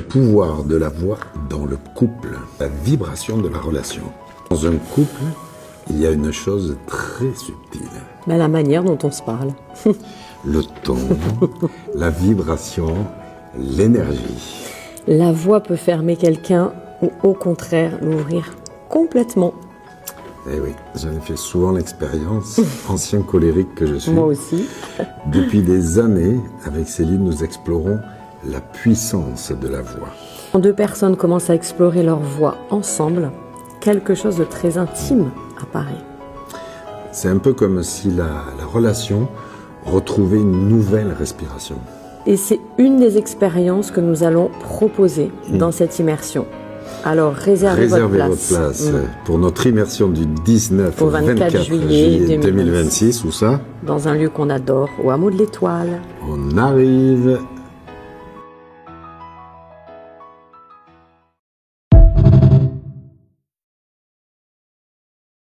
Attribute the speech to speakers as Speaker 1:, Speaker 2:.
Speaker 1: pouvoir de la voix dans le couple, la vibration de la relation. Dans un couple, il y a une chose très subtile.
Speaker 2: Mais la manière dont on se parle.
Speaker 1: Le ton, la vibration, l'énergie.
Speaker 2: La voix peut fermer quelqu'un ou au contraire l'ouvrir complètement.
Speaker 1: Eh oui, j'en ai fait souvent l'expérience, ancien colérique que je suis.
Speaker 2: Moi aussi.
Speaker 1: Depuis des années, avec Céline, nous explorons la puissance de la voix.
Speaker 2: Quand deux personnes commencent à explorer leur voix ensemble, quelque chose de très intime apparaît.
Speaker 1: C'est un peu comme si la relation retrouvait une nouvelle respiration.
Speaker 2: Et c'est une des expériences que nous allons proposer dans cette immersion. Alors réservez votre place.
Speaker 1: Pour notre immersion du 19
Speaker 2: au
Speaker 1: au
Speaker 2: 24 juillet
Speaker 1: 2026. Où ça?
Speaker 2: Dans un lieu qu'on adore, au Hameau de l'Étoile.
Speaker 1: On arrive